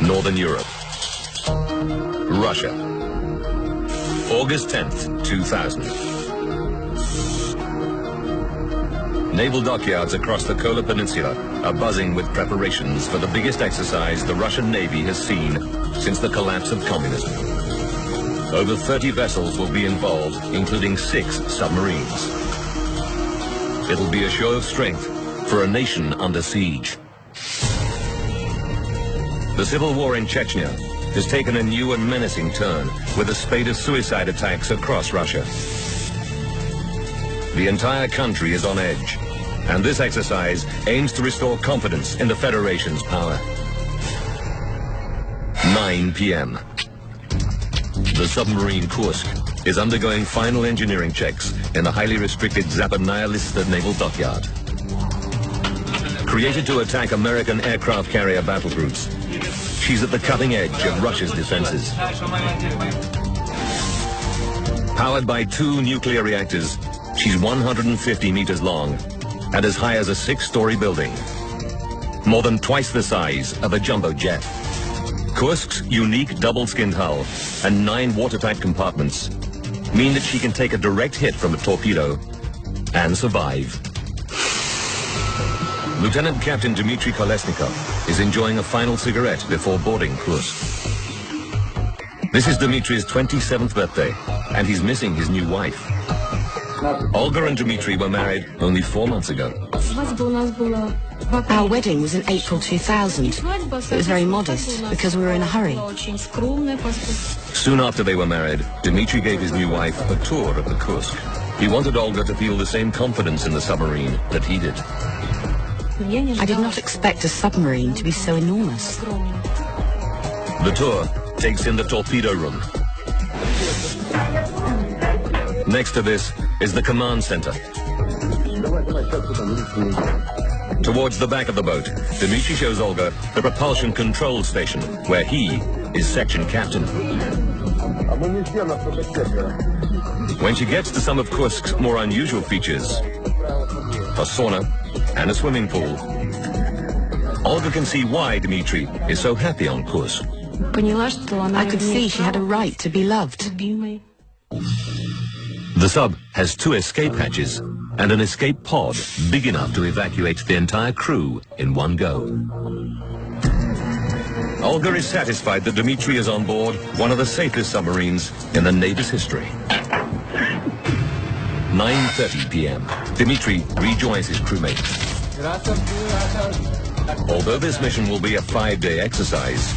Northern Europe. Russia. August 10th, 2000. Naval dockyards across the Kola Peninsula are buzzing with preparations for the biggest exercise the Russian Navy has seen since the collapse of communism. Over 30 vessels will be involved, including 6 submarines. It'll be a show of strength for a nation under siege. The civil war in Chechnya has taken a new and menacing turn with a spate of suicide attacks across Russia. The entire country is on edge, and this exercise aims to restore confidence in the Federation's power. 9 p.m. The submarine Kursk is undergoing final engineering checks in the highly restricted Zapadnaya Lista naval dockyard. Created to attack American aircraft carrier battle groups, she's at the cutting edge of Russia's defenses. Powered by 2 nuclear reactors, she's 150 meters long and as high as a 6-story building, more than twice the size of a jumbo jet. Kursk's unique double-skinned hull and 9 watertight compartments mean that she can take a direct hit from a torpedo and survive. Lieutenant Captain Dmitry Kolesnikov is enjoying a final cigarette before boarding Kursk. This is Dmitry's 27th birthday, and he's missing his new wife. Olga and Dmitry were married only 4 months ago. Our wedding was in April 2000. It was very modest because we were in a hurry. Soon after they were married, Dmitry gave his new wife a tour of the Kursk. He wanted Olga to feel the same confidence in the submarine that he did. I did not expect a submarine to be so enormous. The tour takes in the torpedo room. Next to this is the command center. Towards the back of the boat, Dmitry shows Olga the propulsion control station, where he is section captain. When she gets to some of Kursk's more unusual features, a sauna and a swimming pool, Olga can see why Dmitry is so happy on Kursk. I could see she had a right to be loved. The sub has 2 escape hatches and an escape pod big enough to evacuate the entire crew in one go. Olga is satisfied that Dmitry is on board one of the safest submarines in the Navy's history. 9:30 p.m. Dmitry rejoins his crewmates. Although this mission will be a 5-day exercise,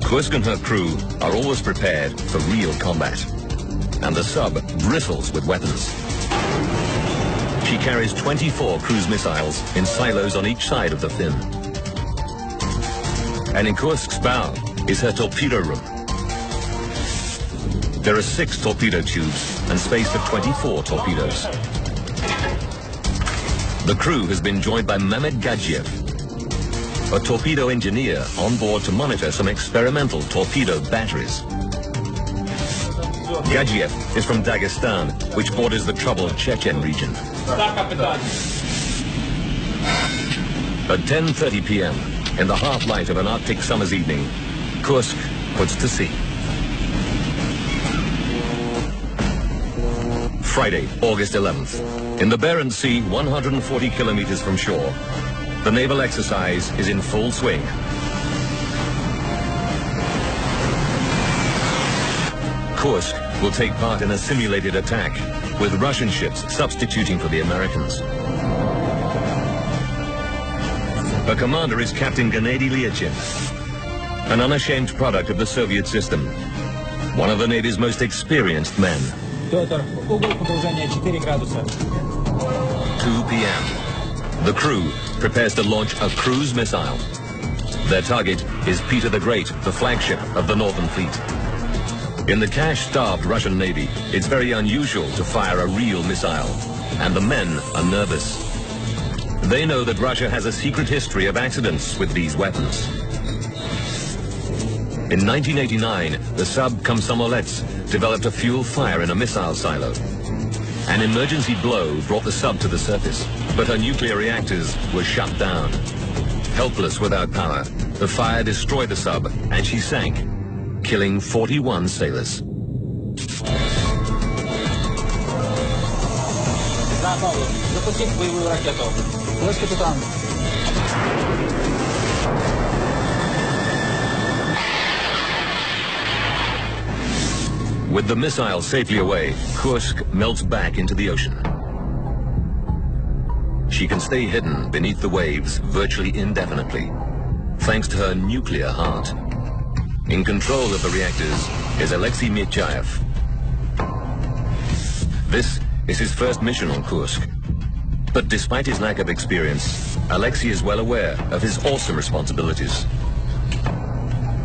Kursk and her crew are always prepared for real combat, and the sub bristles with weapons. She carries 24 cruise missiles in silos on each side of the fin. And in Kursk's bow is her torpedo room. There are 6 torpedo tubes and space for 24 torpedoes. The crew has been joined by Mehmet Gadzhiev, a torpedo engineer on board to monitor some experimental torpedo batteries. Gadzhiev is from Dagestan, which borders the troubled Chechen region. At 10:30 p.m., in the half-light of an Arctic summer's evening, Kursk puts to sea. Friday, August 11th. In the Barents Sea, 140 kilometers from shore, the naval exercise is in full swing. Kursk will take part in a simulated attack, with Russian ships substituting for the Americans. Her commander is Captain Gennady Lyachin, an unashamed product of the Soviet system, one of the Navy's most experienced men. 2 p.m. The crew prepares to launch a cruise missile. Their target is Peter the Great, the flagship of the Northern Fleet. In the cash-starved Russian Navy, it's very unusual to fire a real missile, and the men are nervous. They know that Russia has a secret history of accidents with these weapons. In 1989, the sub Komsomolets developed a fuel fire in a missile silo. An emergency blow brought the sub to the surface, but her nuclear reactors were shut down. Helpless without power, The fire destroyed the sub, and she sank, killing 41 sailors. With the missile safely away, Kursk melts back into the ocean. She can stay hidden beneath the waves virtually indefinitely, thanks to her nuclear heart. In control of the reactors is Alexei Mityayev. This is his first mission on Kursk. But despite his lack of experience, Alexei is well aware of his awesome responsibilities.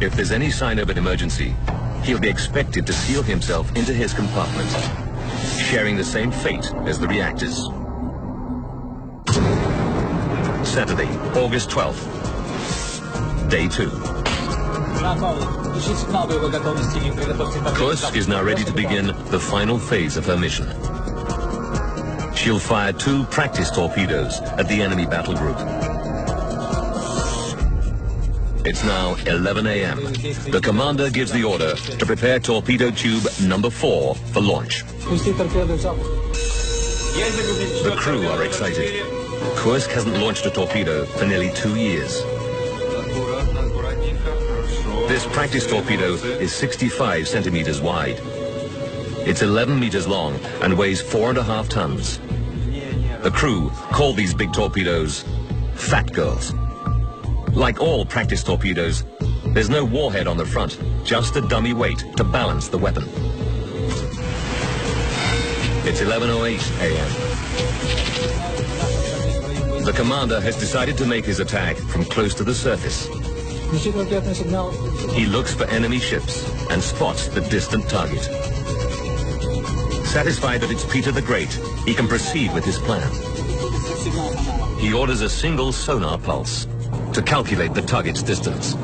If there's any sign of an emergency, he'll be expected to seal himself into his compartment, sharing the same fate as the reactors. Saturday, August 12th. Day 2. Kursk is now ready to begin the final phase of her mission. She'll fire 2 practice torpedoes at the enemy battle group. It's now 11 a.m. The commander gives the order to prepare torpedo tube number 4 for launch. The crew are excited. Kursk hasn't launched a torpedo for nearly 2 years. This practice torpedo is 65 centimeters wide. It's 11 meters long and weighs 4.5 tons. The crew call these big torpedoes Fat Girls. Like all practice torpedoes, there's no warhead on the front, just a dummy weight to balance the weapon. It's 11:08 a.m. The commander has decided to make his attack from close to the surface. He looks for enemy ships and spots the distant target. Satisfied that it's Peter the Great, he can proceed with his plan. He orders a single sonar pulse to calculate the target's distance.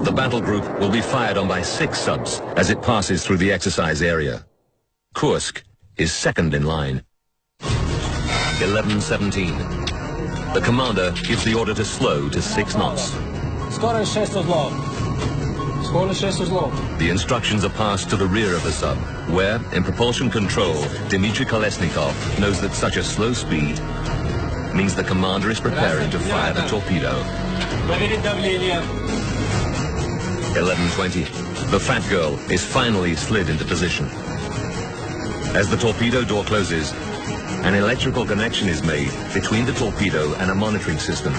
The battle group will be fired on by 6 subs as it passes through the exercise area. Kursk is second in line. 11:17. The commander gives the order to slow to 6 knots. The instructions are passed to the rear of the sub, where, in propulsion control, Dmitry Kolesnikov knows that such a slow speed means the commander is preparing to fire the torpedo. 11:20. The Fat Girl is finally slid into position. As the torpedo door closes, an electrical connection is made between the torpedo and a monitoring system.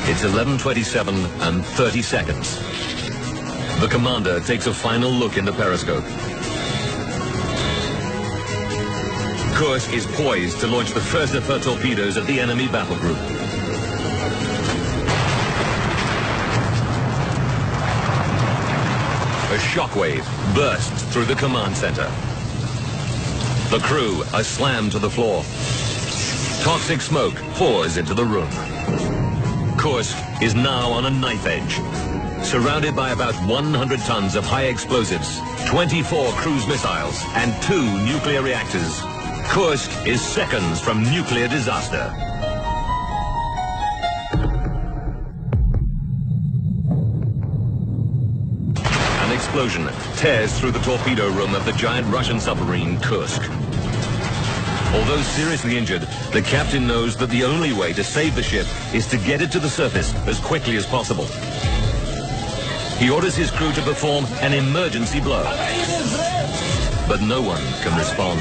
It's 11:27 and 30 seconds. The commander takes a final look in the periscope. Kursk is poised to launch the first of her torpedoes at the enemy battle group. A shockwave bursts through the command center. The crew are slammed to the floor. Toxic smoke pours into the room. Kursk is now on a knife edge. Surrounded by about 100 tons of high explosives, 24 cruise missiles, and 2 nuclear reactors, Kursk is seconds from nuclear disaster. An explosion tears through the torpedo room of the giant Russian submarine Kursk. Although seriously injured, the captain knows that the only way to save the ship is to get it to the surface as quickly as possible. He orders his crew to perform an emergency blow. But no one can respond.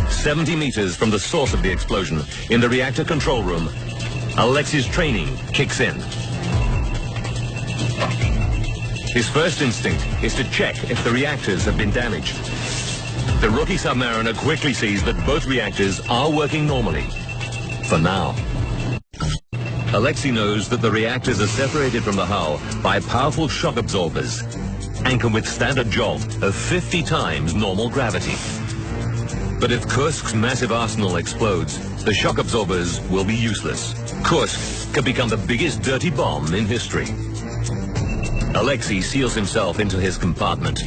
70 meters from the source of the explosion, in the reactor control room, Alexei's training kicks in. His first instinct is to check if the reactors have been damaged. The rookie submariner quickly sees that both reactors are working normally. For now. Alexei knows that the reactors are separated from the hull by powerful shock absorbers and can withstand a jolt of 50 times normal gravity. But if Kursk's massive arsenal explodes, the shock absorbers will be useless. Kursk could become the biggest dirty bomb in history. Alexei seals himself into his compartment.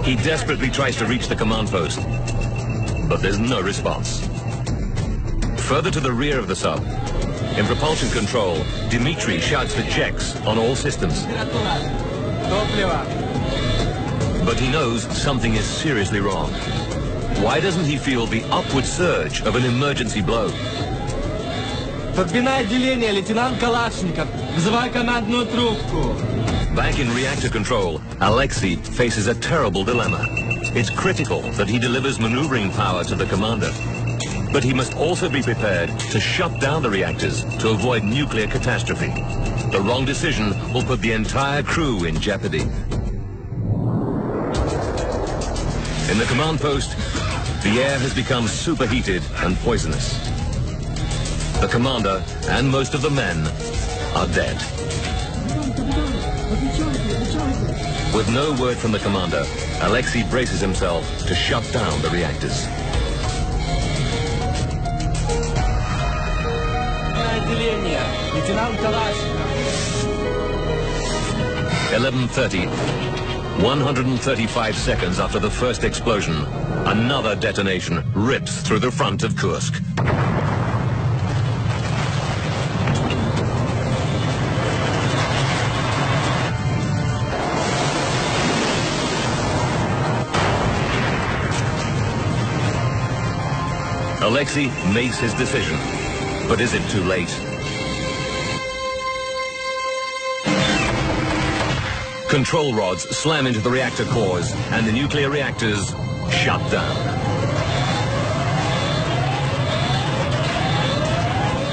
He desperately tries to reach the command post, but there's no response. Further to the rear of the sub, in propulsion control, Dmitry shouts for checks on all systems. But he knows something is seriously wrong. Why doesn't he feel the upward surge of an emergency blow? Турбина отделения, лейтенант Калашников. Вызывай командную трубку. Back in reactor control, Alexei faces a terrible dilemma. It's critical that he delivers maneuvering power to the commander. But he must also be prepared to shut down the reactors to avoid nuclear catastrophe. The wrong decision will put the entire crew in jeopardy. In the command post, the air has become superheated and poisonous. The commander and most of the men are dead. With no word from the commander, Alexei braces himself to shut down the reactors. Лейтенант Калашников. 11:30. 135 seconds after the first explosion, another detonation rips through the front of Kursk. Alexei makes his decision, but is it too late? Control rods slam into the reactor cores, and the nuclear reactors shut down.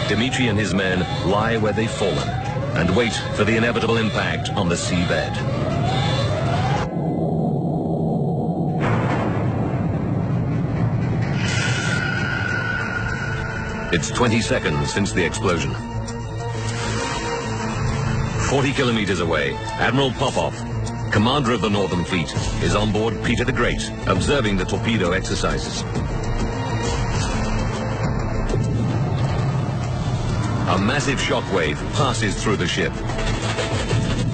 Dmitry and his men lie where they've fallen and wait for the inevitable impact on the seabed. It's 20 seconds since the explosion. 40 kilometers away, Admiral Popov, commander of the Northern Fleet, is on board Peter the Great, observing the torpedo exercises. A massive shockwave passes through the ship.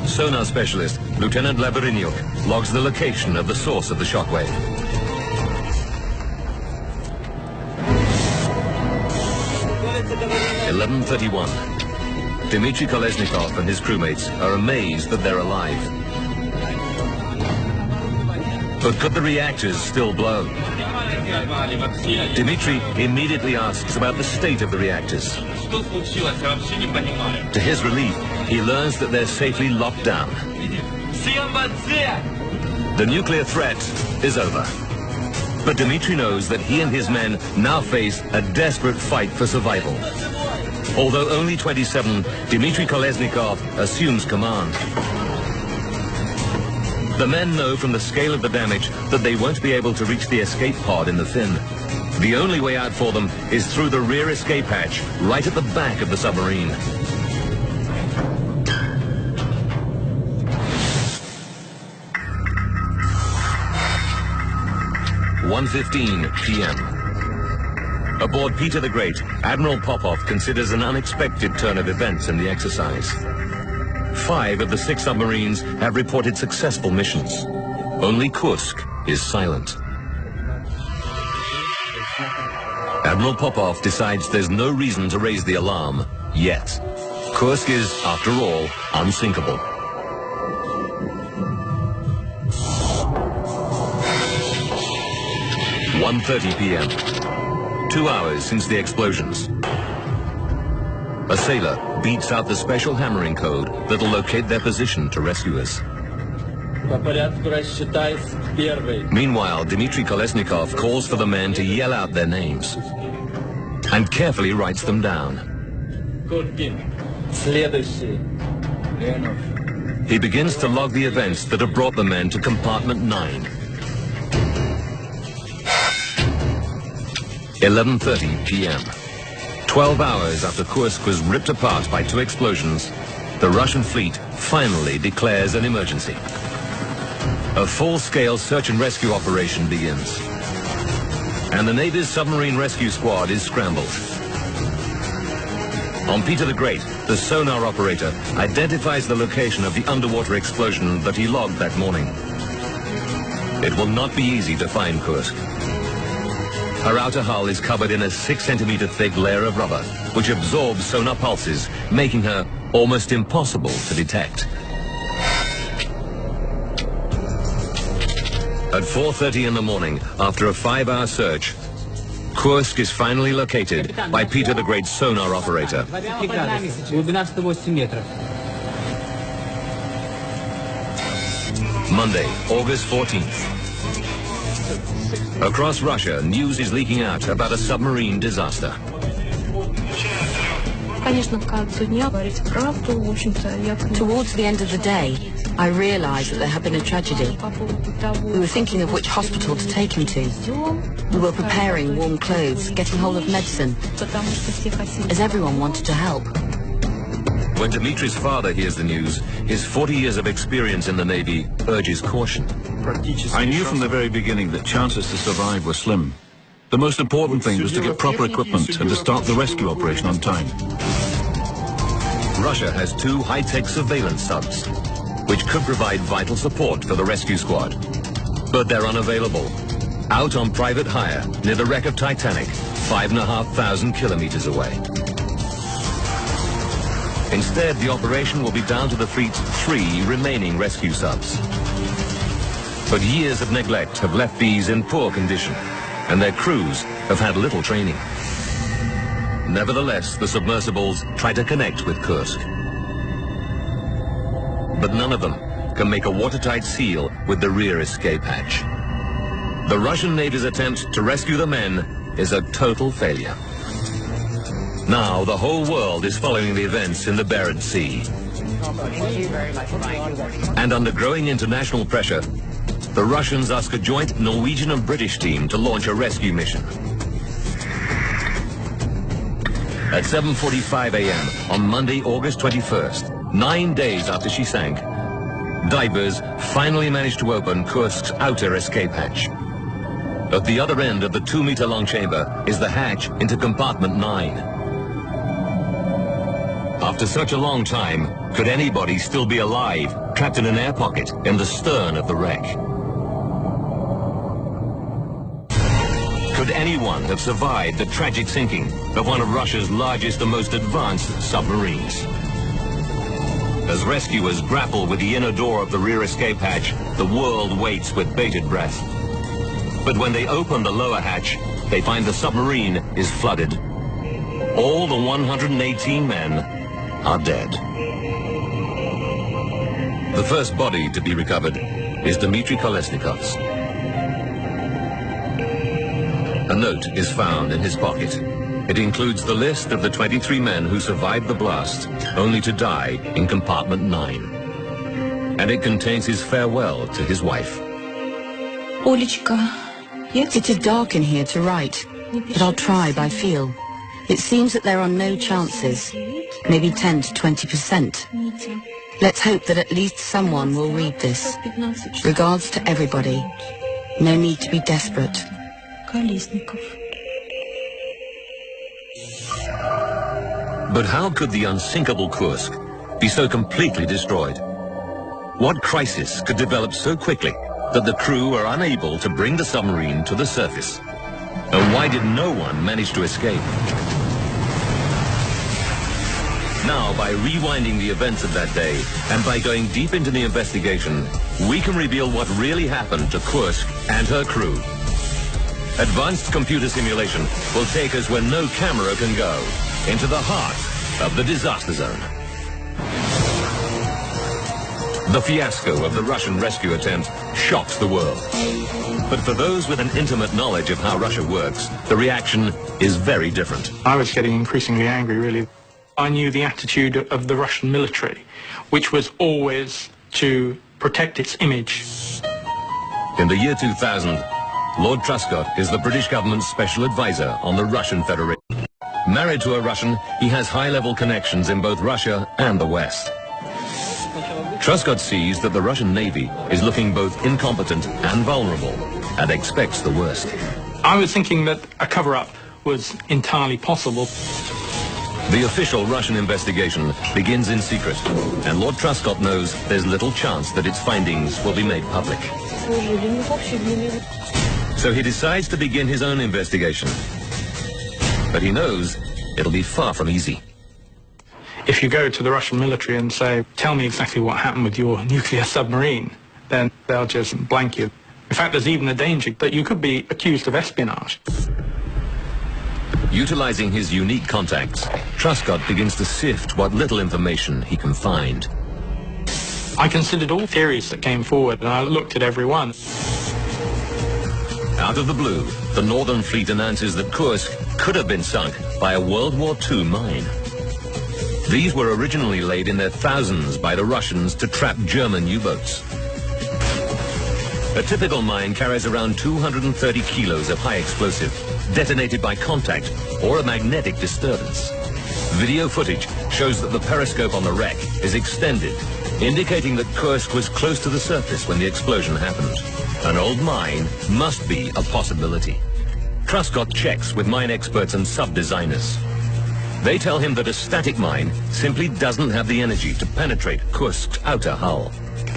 Sonar specialist Lieutenant Labyrinhyuk logs the location of the source of the shockwave. (11:31). Dmitry Kolesnikov and his crewmates are amazed that they're alive. But could the reactors still blow? Dmitry immediately asks about the state of the reactors. To his relief, he learns that they're safely locked down. The nuclear threat is over. But Dmitry knows that he and his men now face a desperate fight for survival. Although only 27, Dmitry Kolesnikov assumes command. The men know from the scale of the damage that they won't be able to reach the escape pod in the fin. The only way out for them is through the rear escape hatch, right at the back of the submarine. (1:15 p.m.) Aboard Peter the Great, Admiral Popov considers an unexpected turn of events in the exercise. 5 of the 6 submarines have reported successful missions. Only Kursk is silent. Admiral Popov decides there's no reason to raise the alarm yet. Kursk is, after all, unsinkable. (1:30 p.m.) 2 hours since the explosions. A sailor beats out the special hammering code that'll locate their position to rescue us. Meanwhile, Dmitry Kolesnikov calls for the men to yell out their names and carefully writes them down. He begins to log the events that have brought the men to compartment 9. 11:30 p.m. 12 hours after Kursk was ripped apart by 2 explosions, the Russian fleet finally declares an emergency. A full-scale search and rescue operation begins. And the Navy's submarine rescue squad is scrambled. On Peter the Great, the sonar operator identifies the location of the underwater explosion that he logged that morning. It will not be easy to find Kursk. Her outer hull is covered in a 6-centimeter thick layer of rubber, which absorbs sonar pulses, making her almost impossible to detect. At 4:30 in the morning, after a 5-hour search, Kursk is finally located by Peter the Great's sonar operator. Monday, August 14th. Across Russia, news is leaking out about a submarine disaster. Towards the end of the day, I realized that there had been a tragedy. We were thinking of which hospital to take him to. We were preparing warm clothes, getting hold of medicine, as everyone wanted to help. When Dmitri's father hears the news, his 40 years of experience in the Navy urges caution. I knew from the very beginning that chances to survive were slim. The most important thing was to get proper equipment and to start the rescue operation on time. Russia has 2 high-tech surveillance subs, which could provide vital support for the rescue squad. But they're unavailable. Out on private hire near the wreck of Titanic, 5,500 kilometers away. Instead, the operation will be down to the fleet's 3 remaining rescue subs. But years of neglect have left these in poor condition, and their crews have had little training. Nevertheless, the submersibles try to connect with Kursk. But none of them can make a watertight seal with the rear escape hatch. The Russian Navy's attempt to rescue the men is a total failure. Now the whole world is following the events in the Barents Sea. And under growing international pressure, the Russians ask a joint Norwegian and British team to launch a rescue mission. At 7:45 a.m. on Monday, August 21st, 9 days after she sank, divers finally managed to open Kursk's outer escape hatch. At the other end of the 2-meter-long chamber is the hatch into compartment 9. After such a long time, could anybody still be alive, trapped in an air pocket in the stern of the wreck? Could anyone have survived the tragic sinking of one of Russia's largest and most advanced submarines? As rescuers grapple with the inner door of the rear escape hatch, the world waits with bated breath. But when they open the lower hatch, they find the submarine is flooded. All the 118 men are dead. The first body to be recovered is Dmitry Kolesnikov's. A note is found in his pocket. It includes the list of the 23 men who survived the blast, only to die in compartment 9. And it contains his farewell to his wife. It is dark in here to write, but I'll try by feel. It seems that there are no chances, maybe 10 to 20%. Let's hope that at least someone will read this. Regards to everybody. No need to be desperate. But how could the unsinkable Kursk be so completely destroyed? What crisis could develop so quickly that the crew were unable to bring the submarine to the surface? And why did no one manage to escape? Now, by rewinding the events of that day and by going deep into the investigation, we can reveal what really happened to Kursk and her crew. Advanced computer simulation will take us where no camera can go, into the heart of the disaster zone. The fiasco of the Russian rescue attempt shocks the world. But for those with an intimate knowledge of how Russia works, the reaction is very different. I was getting increasingly angry, really. I knew the attitude of the Russian military, which was always to protect its image. In the year 2000, Lord Truscott is the British government's special advisor on the Russian Federation. Married to a Russian, he has high-level connections in both Russia and the West. Truscott sees that the Russian Navy is looking both incompetent and vulnerable and expects the worst. I was thinking that a cover-up was entirely possible. The official Russian investigation begins in secret, and Lord Truscott knows there's little chance that its findings will be made public. So he decides to begin his own investigation. But he knows it'll be far from easy. If you go to the Russian military and say, tell me exactly what happened with your nuclear submarine, then they'll just blank you. In fact, there's even a danger that you could be accused of espionage. Utilizing his unique contacts, Truscott begins to sift what little information he can find. I considered all theories that came forward, and I looked at every one. Out of the blue, the Northern Fleet announces that Kursk could have been sunk by a World War II mine. These were originally laid in their thousands by the Russians to trap German U-boats. A typical mine carries around 230 kilos of high explosive, detonated by contact or a magnetic disturbance. Video footage shows that the periscope on the wreck is extended, indicating that Kursk was close to the surface when the explosion happened. An old mine must be a possibility. Truscott checks with mine experts and sub-designers. They tell him that a static mine simply doesn't have the energy to penetrate Kursk's outer hull.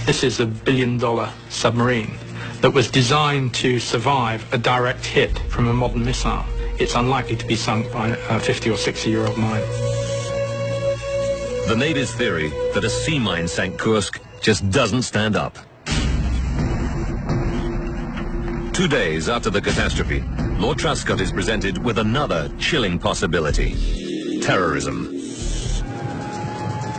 This is a billion-dollar submarine that was designed to survive a direct hit from a modern missile. It's unlikely to be sunk by a 50 or 60-year-old mine. The Navy's theory that a sea mine sank Kursk just doesn't stand up. 2 days after the catastrophe, Lord Truscott is presented with another chilling possibility: terrorism.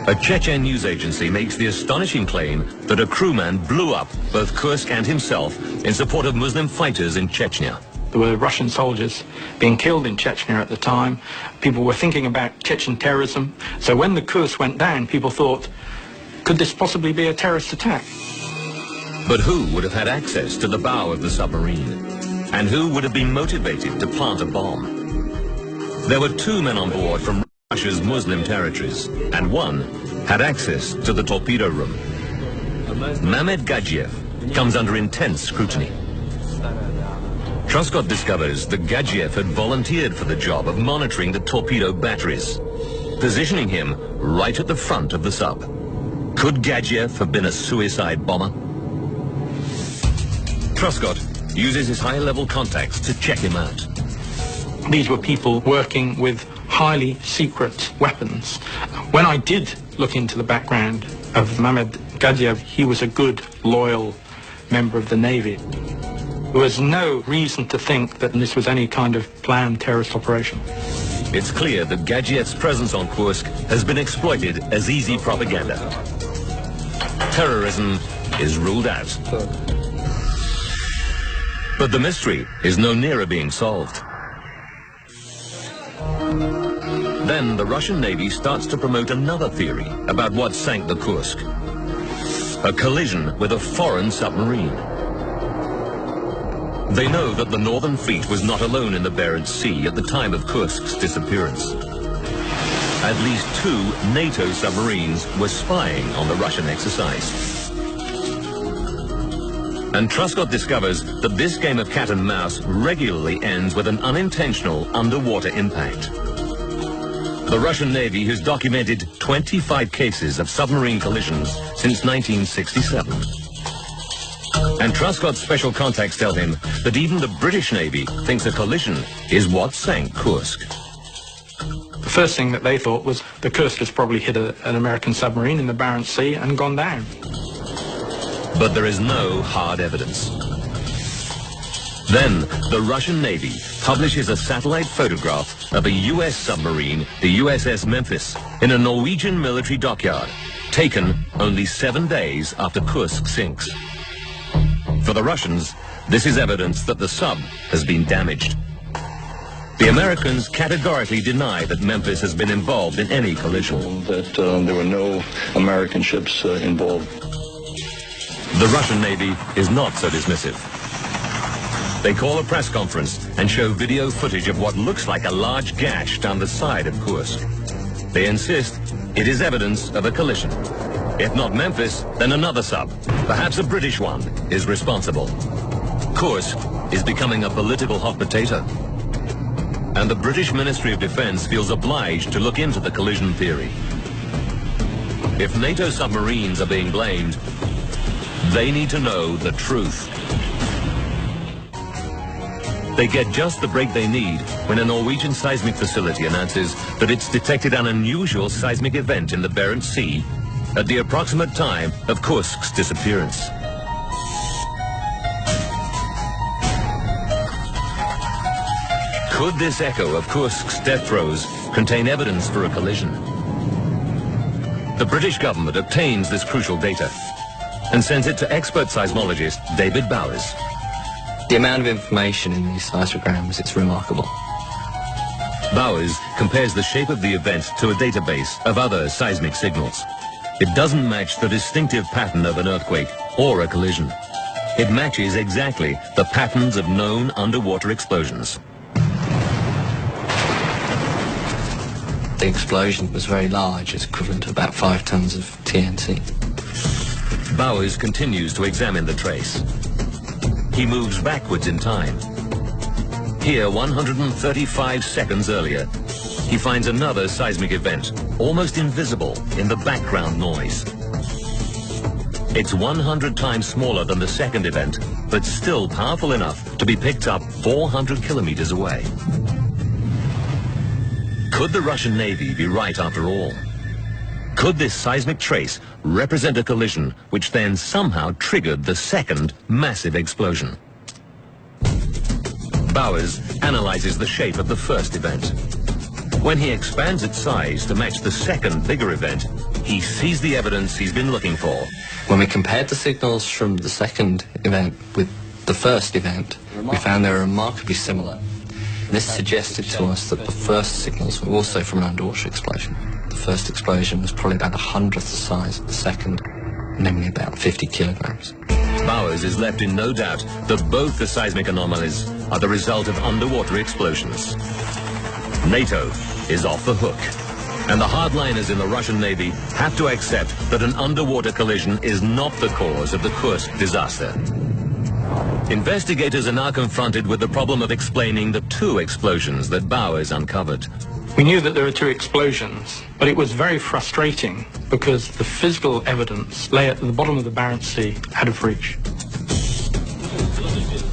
A Chechen news agency makes the astonishing claim that a crewman blew up both Kursk and himself in support of Muslim fighters in Chechnya. There were Russian soldiers being killed in Chechnya at the time. People were thinking about Chechen terrorism. So when the Kursk went down, people thought, could this possibly be a terrorist attack? But who would have had access to the bow of the submarine? And who would have been motivated to plant a bomb? There were 2 men on board from Russia's Muslim territories, and one had access to the torpedo room. Mehmet Gadzhiev comes under intense scrutiny. Truscott discovers that Gadzhiev had volunteered for the job of monitoring the torpedo batteries, positioning him right at the front of the sub. Could Gadzhiev have been a suicide bomber? Truscott uses his high-level contacts to check him out. These were people working with highly secret weapons. When I did look into the background of Mehmet Gadzhiev, he was a good, loyal member of the Navy. There was no reason to think that this was any kind of planned terrorist operation. It's clear that Gadziev's presence on Kursk has been exploited as easy propaganda. Terrorism is ruled out. But the mystery is no nearer being solved. Then the Russian Navy starts to promote another theory about what sank the Kursk: a collision with a foreign submarine. They know that the Northern Fleet was not alone in the Barents Sea at the time of Kursk's disappearance. At least 2 NATO submarines were spying on the Russian exercise. And Truscott discovers that this game of cat and mouse regularly ends with an unintentional underwater impact. The Russian Navy has documented 25 cases of submarine collisions since 1967. And Truscott's special contacts tell him that even the British Navy thinks a collision is what sank Kursk. The first thing that they thought was the Kursk has probably hit an American submarine in the Barents Sea and gone down. But there is no hard evidence. Then the Russian Navy publishes a satellite photograph of a U.S. submarine, the USS Memphis, in a Norwegian military dockyard, taken only 7 days after Kursk sinks. For the Russians, this is evidence that the sub has been damaged. The Americans categorically deny that Memphis has been involved in any collision. That there were no American ships involved. The Russian Navy is not so dismissive. They call a press conference and show video footage of what looks like a large gash down the side of Kursk. They insist it is evidence of a collision. If not Memphis, then another sub, perhaps a British one, is responsible. Kursk is becoming a political hot potato. And the British Ministry of Defense feels obliged to look into the collision theory. If NATO submarines are being blamed, they need to know the truth. They get just the break they need when a Norwegian seismic facility announces that it's detected an unusual seismic event in the Barents Sea at the approximate time of Kursk's disappearance. Could this echo of Kursk's death throes contain evidence for a collision? The British government obtains this crucial data and sends it to expert seismologist David Bowers. The amount of information in these seismograms, it's remarkable. Bowers compares the shape of the event to a database of other seismic signals. It doesn't match the distinctive pattern of an earthquake or a collision. It matches exactly the patterns of known underwater explosions. The explosion was very large, it's equivalent to about 5 tons of TNT. Bowers continues to examine the trace. He moves backwards in time. Here, 135 seconds earlier, he finds another seismic event, almost invisible in the background noise. It's 100 times smaller than the second event, but still powerful enough to be picked up 400 kilometers away. Could the Russian Navy be right after all? Could this seismic trace represent a collision which then somehow triggered the second massive explosion? Bowers analyzes the shape of the first event. When he expands its size to match the second bigger event, he sees the evidence he's been looking for. When we compared the signals from the second event with the first event, we found they were remarkably similar. This suggested to us that the first signals were also from an underwater explosion. The first explosion was probably about 100th the size of the second, namely about 50 kilograms. Bowers is left in no doubt that both the seismic anomalies are the result of underwater explosions. NATO is off the hook, and the hardliners in the Russian Navy have to accept that an underwater collision is not the cause of the Kursk disaster. Investigators are now confronted with the problem of explaining the 2 explosions that Bowers uncovered. We knew that there were 2 explosions, but it was very frustrating because the physical evidence lay at the bottom of the Barents Sea out of reach.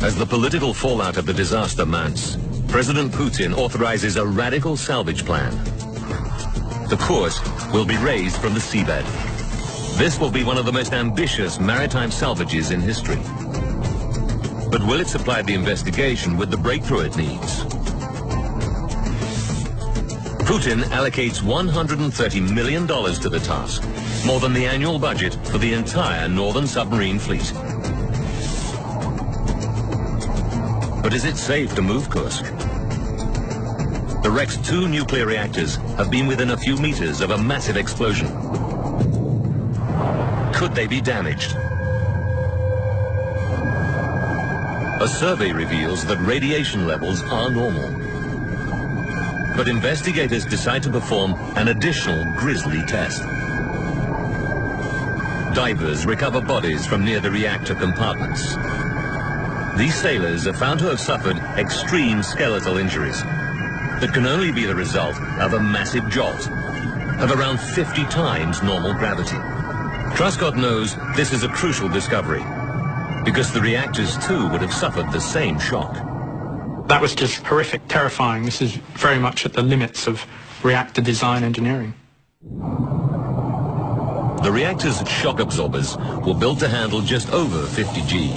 As the political fallout of the disaster mounts, President Putin authorizes a radical salvage plan. The Kursk will be raised from the seabed. This will be one of the most ambitious maritime salvages in history. But will it supply the investigation with the breakthrough it needs? Putin allocates $130 million to the task, more than the annual budget for the entire northern submarine fleet. But is it safe to move Kursk? The wreck's 2 nuclear reactors have been within a few meters of a massive explosion. Could they be damaged? A survey reveals that radiation levels are normal. But investigators decide to perform an additional grisly test. Divers recover bodies from near the reactor compartments. These sailors are found to have suffered extreme skeletal injuries that can only be the result of a massive jolt of around 50 times normal gravity. Truscott knows this is a crucial discovery, because the reactors too would have suffered the same shock. That was just horrific, terrifying. This is very much at the limits of reactor design engineering. The reactor's shock absorbers were built to handle just over 50 G.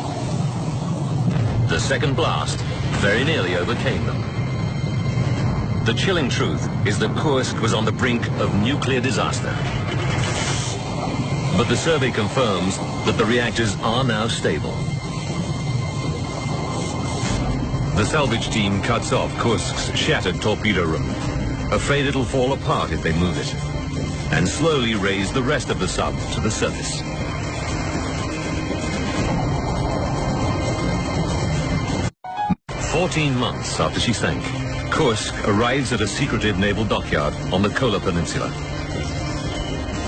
The second blast very nearly overcame them. The chilling truth is that Kursk was on the brink of nuclear disaster. But the survey confirms that the reactors are now stable. The salvage team cuts off Kursk's shattered torpedo room, afraid it'll fall apart if they move it, and slowly raise the rest of the sub to the surface. "14 months after she sank, Kursk arrives at a secretive naval dockyard on the Kola Peninsula.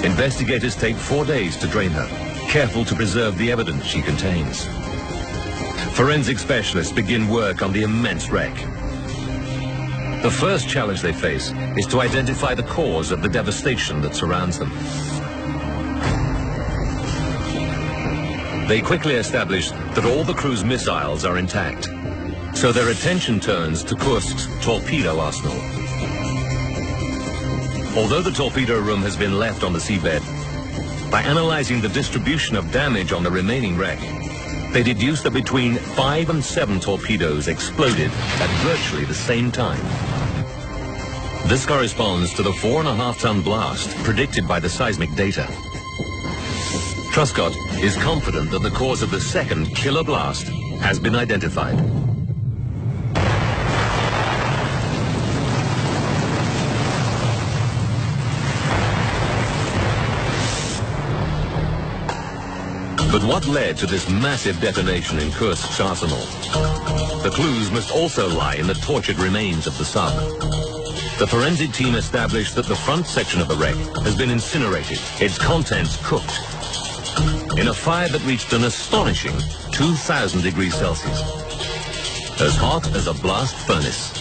Investigators take 4 days to drain her, careful to preserve the evidence she contains. Forensic specialists begin work on the immense wreck. The first challenge they face is to identify the cause of the devastation that surrounds them. They quickly establish that all the crew's missiles are intact. So their attention turns to Kursk's torpedo arsenal. Although the torpedo room has been left on the seabed, by analyzing the distribution of damage on the remaining wreck, they deduce that between 5 and 7 torpedoes exploded at virtually the same time. This corresponds to the 4.5-ton blast predicted by the seismic data. Truscott is confident that the cause of the second killer blast has been identified. But what led to this massive detonation in Kursk's arsenal? The clues must also lie in the tortured remains of the sub. The forensic team established that the front section of the wreck has been incinerated, its contents cooked, in a fire that reached an astonishing 2,000 degrees Celsius, as hot as a blast furnace.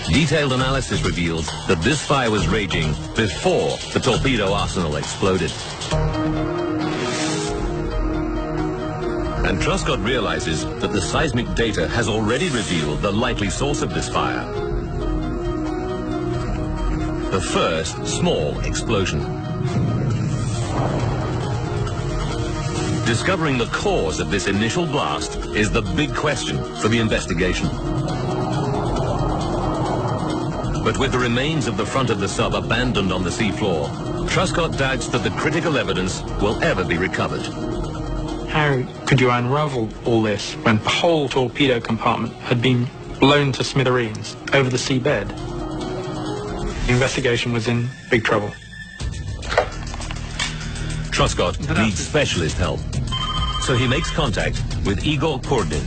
Detailed analysis reveals that this fire was raging before the torpedo arsenal exploded. And Truscott realizes that the seismic data has already revealed the likely source of this fire. The first small explosion. Discovering the cause of this initial blast is the big question for the investigation. But with the remains of the front of the sub abandoned on the seafloor, Truscott doubts that the critical evidence will ever be recovered. How could you unravel all this when the whole torpedo compartment had been blown to smithereens over the seabed? The investigation was in big trouble. Truscott needs specialist help, so he makes contact with Igor Kurdin.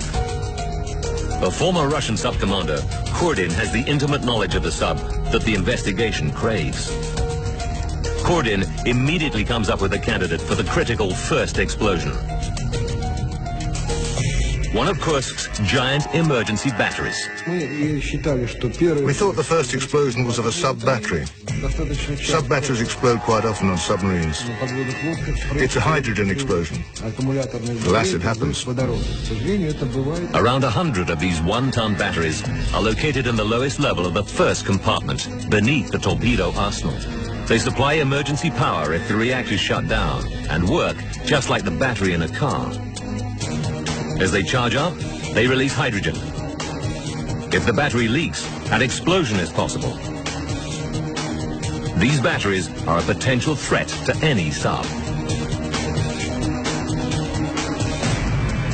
A former Russian sub-commander, Kurdin has the intimate knowledge of the sub that the investigation craves. Kurdin immediately comes up with a candidate for the critical first explosion. One of Kursk's giant emergency batteries. We thought the first explosion was of a sub-battery. Sub-batteries explode quite often on submarines. It's a hydrogen explosion. The acid happens. Around 100 of these 1-ton batteries are located in the lowest level of the first compartment, beneath the torpedo arsenal. They supply emergency power if the reactor is shut down, and work just like the battery in a car. As they charge up, they release hydrogen. If the battery leaks, an explosion is possible. These batteries are a potential threat to any sub.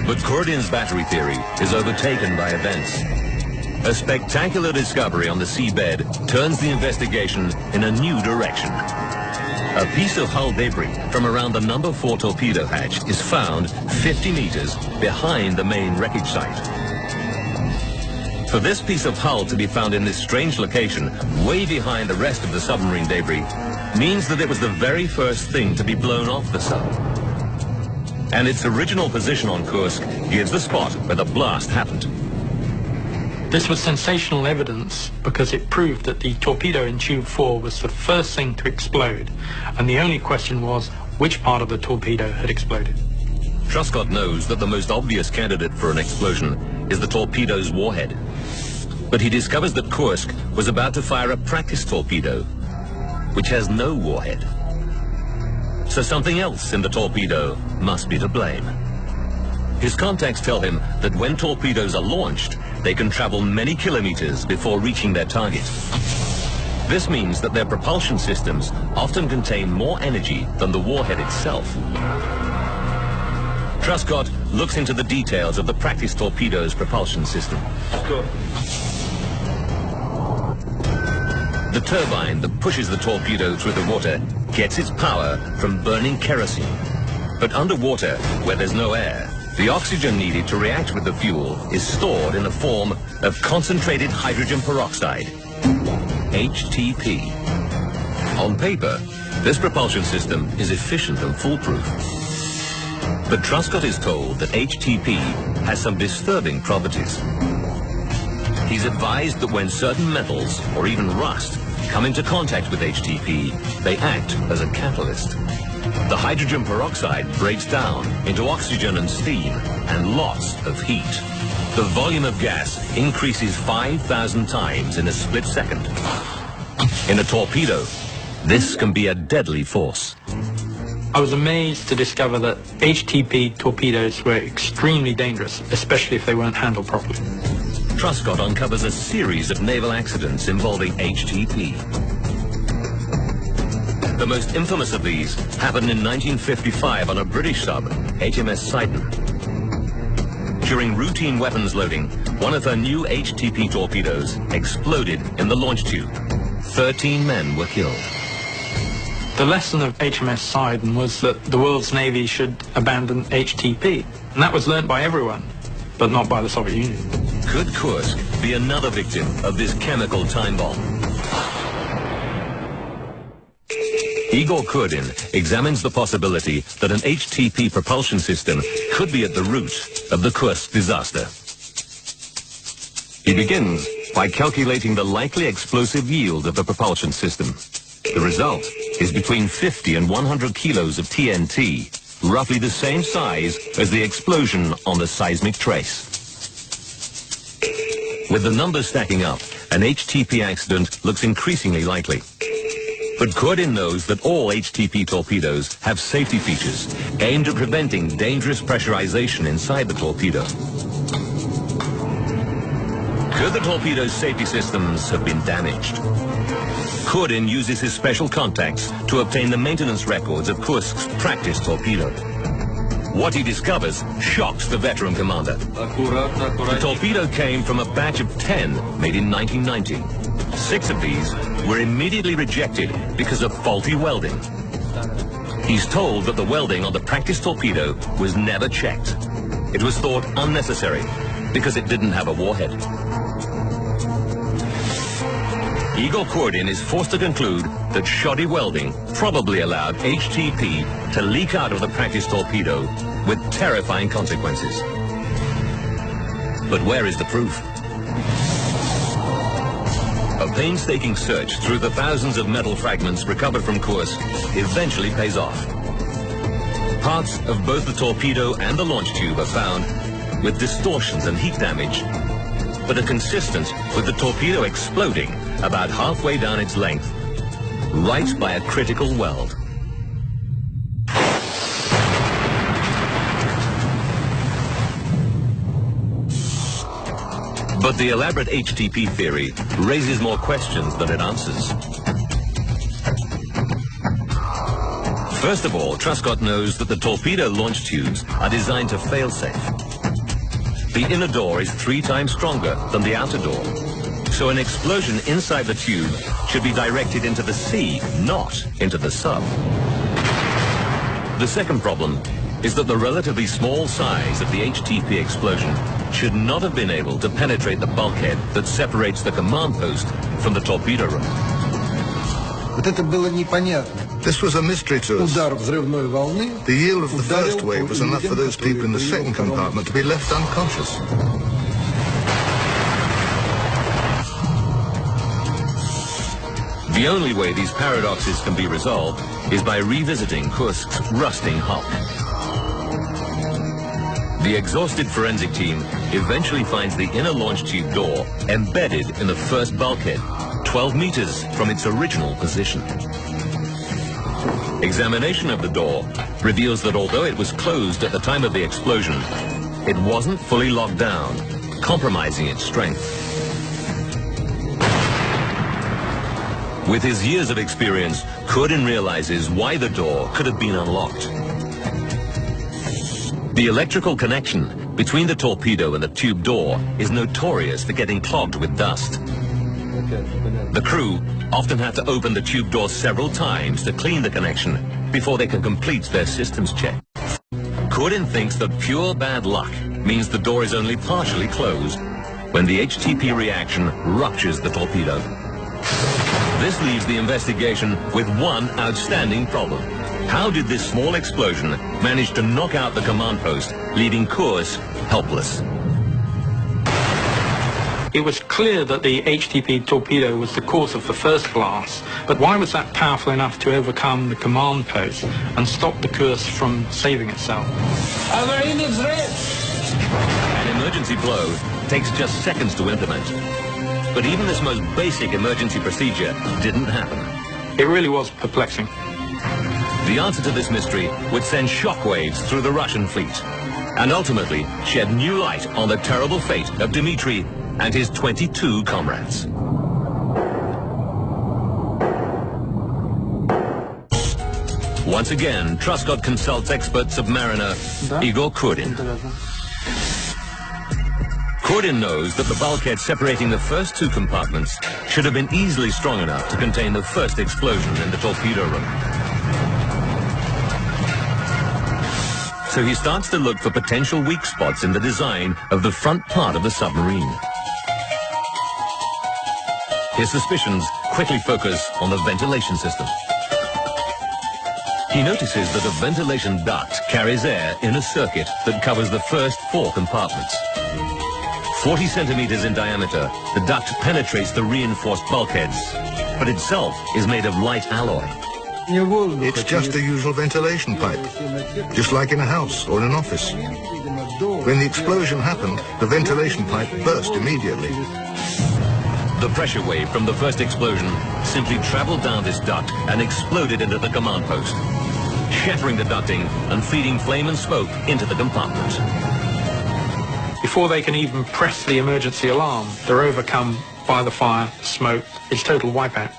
But Kurdin's battery theory is overtaken by events. A spectacular discovery on the seabed turns the investigation in a new direction. A piece of hull debris from around the number 4 torpedo hatch is found 50 meters behind the main wreckage site. For this piece of hull to be found in this strange location, way behind the rest of the submarine debris, means that it was the very first thing to be blown off the sub. And its original position on Kursk gives the spot where the blast happened. This was sensational evidence because it proved that the torpedo in Tube 4 was the first thing to explode, and the only question was which part of the torpedo had exploded. Truscott knows that the most obvious candidate for an explosion is the torpedo's warhead. But he discovers that Kursk was about to fire a practice torpedo, which has no warhead. So something else in the torpedo must be to blame. His contacts tell him that when torpedoes are launched, they can travel many kilometers before reaching their target. This means that their propulsion systems often contain more energy than the warhead itself. Truscott looks into the details of the practice torpedo's propulsion system. The turbine that pushes the torpedo through the water gets its power from burning kerosene. But underwater, where there's no air, the oxygen needed to react with the fuel is stored in the form of concentrated hydrogen peroxide, HTP. On paper, this propulsion system is efficient and foolproof. But Truscott is told that HTP has some disturbing properties. He's advised that when certain metals, or even rust, come into contact with HTP, they act as a catalyst. The hydrogen peroxide breaks down into oxygen and steam and lots of heat. the volume of gas increases 5,000 times in a split second. In a torpedo, this can be a deadly force. I was amazed to discover that HTP torpedoes were extremely dangerous, especially if they weren't handled properly. Truscott uncovers a series of naval accidents involving HTP. The most infamous of these happened in 1955 on a British sub, HMS Sidon. During routine weapons loading, one of her new HTP torpedoes exploded in the launch tube. 13 men were killed. The lesson of HMS Sidon was that the world's navy should abandon HTP, and that was learnt by everyone, but not by the Soviet Union. Could Kursk be another victim of this chemical time bomb? Igor Kurdin examines the possibility that an HTP propulsion system could be at the root of the Kursk disaster. He begins by calculating the likely explosive yield of the propulsion system. The result is between 50 and 100 kilos of TNT, roughly the same size as the explosion on the seismic trace. With the numbers stacking up, an HTP accident looks increasingly likely. But Kurdin knows that all HTP torpedoes have safety features aimed at preventing dangerous pressurization inside the torpedo. Could the torpedo's safety systems have been damaged? Kurdin uses his special contacts to obtain the maintenance records of Kursk's practice torpedo. What he discovers shocks the veteran commander. The torpedo came from a batch of 10 made in 1990. 6 of these were immediately rejected because of faulty welding. He's told that the welding on the practice torpedo was never checked. It was thought unnecessary because it didn't have a warhead. Igor Kurdin is forced to conclude that shoddy welding probably allowed HTP to leak out of the practice torpedo with terrifying consequences. But where is the proof? A painstaking search through the thousands of metal fragments recovered from Kursk eventually pays off. Parts of both the torpedo and the launch tube are found with distortions and heat damage, but are consistent with the torpedo exploding about halfway down its length, right by a critical weld. But the elaborate HTP theory raises more questions than it answers. First of all, Truscott knows that the torpedo launch tubes are designed to fail safe. The inner door is 3 times stronger than the outer door, so an explosion inside the tube should be directed into the sea, not into the sub. The second problem is that the relatively small size of the HTP explosion should not have been able to penetrate the bulkhead that separates the command post from the torpedo room. This was a mystery to us. The yield of the first wave was enough for those people in the second compartment to be left unconscious. The only way these paradoxes can be resolved is by revisiting Kursk's rusting hulk. The exhausted forensic team eventually finds the inner launch tube door embedded in the first bulkhead, 12 meters from its original position. Examination of the door reveals that although it was closed at the time of the explosion, it wasn't fully locked down, compromising its strength. With his years of experience, Kurdin realizes why the door could have been unlocked. The electrical connection between the torpedo and the tube door is notorious for getting clogged with dust. The crew often have to open the tube door several times to clean the connection before they can complete their systems check. Kurdin thinks that pure bad luck means the door is only partially closed when the HTP reaction ruptures the torpedo. This leaves the investigation with one outstanding problem. How did this small explosion manage to knock out the command post, leaving Kursk helpless? It was clear that the HTP torpedo was the cause of the first blast, but why was that powerful enough to overcome the command post and stop the Kursk from saving itself? An emergency emergency blow takes just seconds to implement. But even this most basic emergency procedure didn't happen. It really was perplexing. The answer to this mystery would send shockwaves through the Russian fleet and ultimately shed new light on the terrible fate of Dmitry and his 22 comrades. Once again, Truscott consults expert submariner Igor Kurdin. Kurdin knows that the bulkhead separating the first two compartments should have been easily strong enough to contain the first explosion in the torpedo room. So he starts to look for potential weak spots in the design of the front part of the submarine. His suspicions quickly focus on the ventilation system. He notices that a ventilation duct carries air in a circuit that covers the first 4 compartments. 40 centimeters in diameter, the duct penetrates the reinforced bulkheads, but itself is made of light alloy. It's just the usual ventilation pipe, just like in a house or in an office. When the explosion happened, the ventilation pipe burst immediately. The pressure wave from the first explosion simply traveled down this duct and exploded into the command post, shattering the ducting and feeding flame and smoke into the compartment. Before they can even press the emergency alarm, they're overcome by the fire, the smoke. It's total wipeout.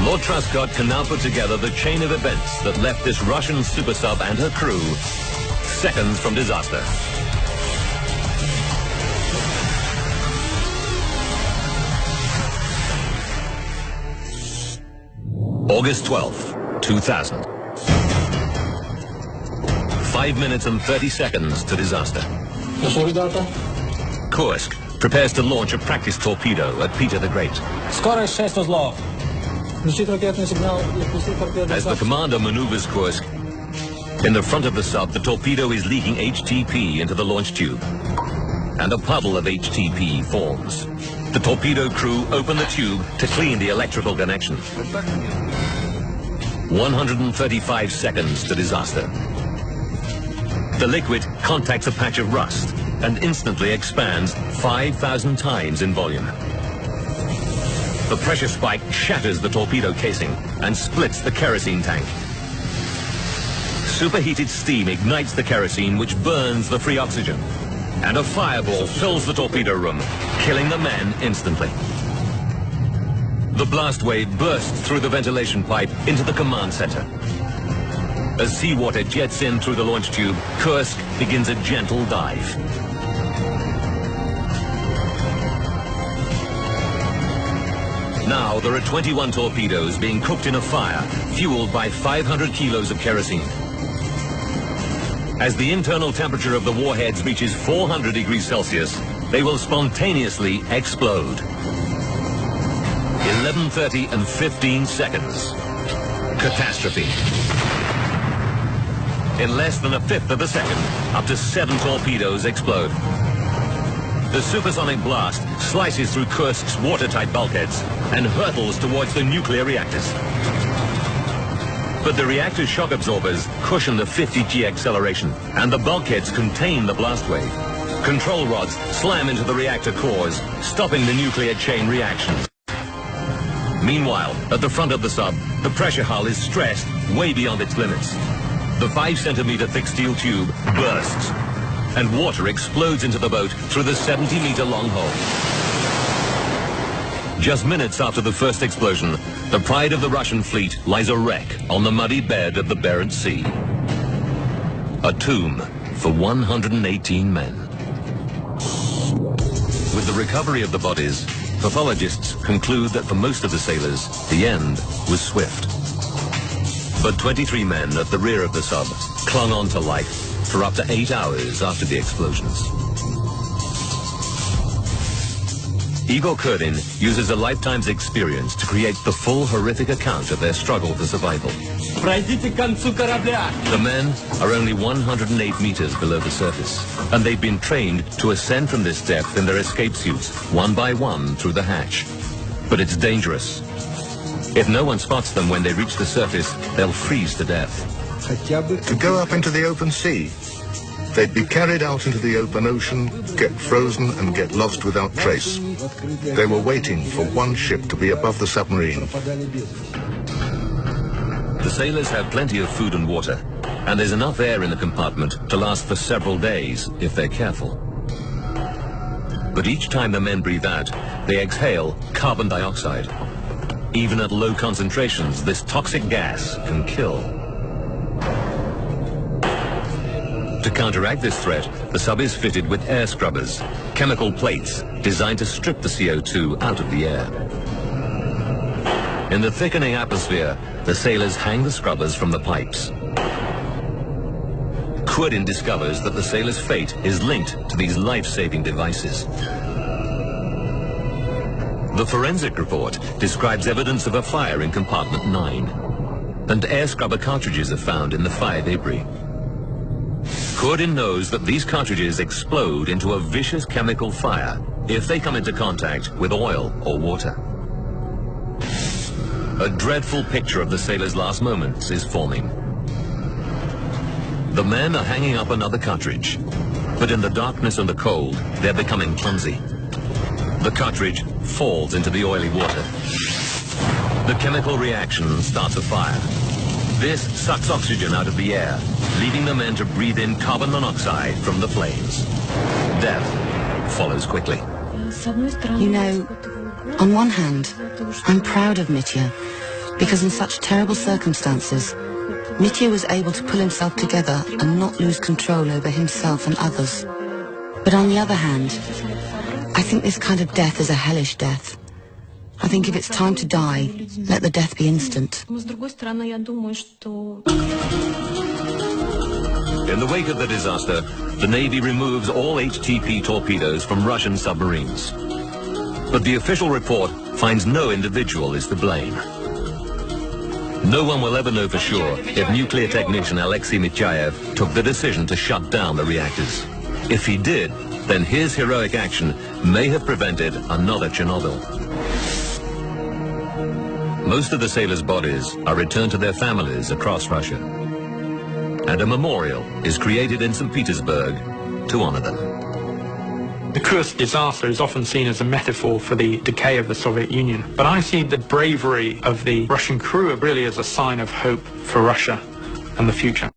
Lord Truscott can now put together the chain of events that left this Russian super sub and her crew seconds from disaster. August 12th, 2000. 5 minutes and 30 seconds to disaster. Kursk prepares to launch a practice torpedo at Peter the Great. As the commander maneuvers Kursk, in the front of the sub, the torpedo is leaking HTP into the launch tube, and a puddle of HTP forms. The torpedo crew open the tube to clean the electrical connection. 135 seconds to disaster. The liquid contacts a patch of rust and instantly expands 5,000 times in volume. The pressure spike shatters the torpedo casing and splits the kerosene tank. Superheated steam ignites the kerosene, which burns the free oxygen, and a fireball fills the torpedo room, killing the men instantly. The blast wave bursts through the ventilation pipe into the command center. As seawater jets in through the launch tube, Kursk begins a gentle dive. Now there are 21 torpedoes being cooked in a fire, fueled by 500 kilos of kerosene. As the internal temperature of the warheads reaches 400 degrees Celsius, they will spontaneously explode. 11:30 and 15 seconds. Catastrophe. In less than a fifth of a second, up to 7 torpedoes explode. The supersonic blast slices through Kursk's watertight bulkheads and hurtles towards the nuclear reactors. But the reactor's shock absorbers cushion the 50G acceleration, and the bulkheads contain the blast wave. Control rods slam into the reactor cores, stopping the nuclear chain reaction. Meanwhile, at the front of the sub, the pressure hull is stressed way beyond its limits. The 5-centimeter thick steel tube bursts, and water explodes into the boat through the 70-meter long hole. Just minutes after the first explosion, the pride of the Russian fleet lies a wreck on the muddy bed of the Barents Sea. A tomb for 118 men. With the recovery of the bodies, pathologists conclude that for most of the sailors, the end was swift. But 23 men at the rear of the sub clung on to life for up to 8 hours after the explosions. Igor Kurdin uses a lifetime's experience to create the full horrific account of their struggle for survival. The men are only 108 meters below the surface, and they've been trained to ascend from this depth in their escape suits, one by one through the hatch. But it's dangerous. If no one spots them when they reach the surface, they'll freeze to death. To go up into the open sea. They'd be carried out into the open ocean, get frozen and get lost without trace. They were waiting for one ship to be above the submarine. The sailors have plenty of food and water, and there's enough air in the compartment to last for several days if they're careful. But each time the men breathe out, they exhale carbon dioxide. Even at low concentrations, this toxic gas can kill. To counteract this threat, the sub is fitted with air scrubbers, chemical plates designed to strip the CO2 out of the air. In the thickening atmosphere, the sailors hang the scrubbers from the pipes. Quidin discovers that the sailor's fate is linked to these life-saving devices. The forensic report describes evidence of a fire in compartment 9, and air scrubber cartridges are found in the fire debris. Quidin knows that these cartridges explode into a vicious chemical fire if they come into contact with oil or water. A dreadful picture of the sailors' last moments is forming. The men are hanging up another cartridge, but in the darkness and the cold, they're becoming clumsy. The cartridge falls into the oily water. The chemical reaction starts a fire. This sucks oxygen out of the air, leaving the men to breathe in carbon monoxide from the flames. Death follows quickly. You know, on one hand, I'm proud of Mitya, because in such terrible circumstances, Mitya was able to pull himself together and not lose control over himself and others. But on the other hand, I think this kind of death is a hellish death. I think if it's time to die, let the death be instant. In the wake of the disaster, the Navy removes all HTP torpedoes from Russian submarines. But the official report finds no individual is to blame. No one will ever know for sure if nuclear technician Alexei Mityayev took the decision to shut down the reactors. If he did, then his heroic action may have prevented another Chernobyl. Most of the sailors' bodies are returned to their families across Russia, and a memorial is created in St. Petersburg to honor them. The Kursk disaster is often seen as a metaphor for the decay of the Soviet Union, but I see the bravery of the Russian crew really as a sign of hope for Russia and the future.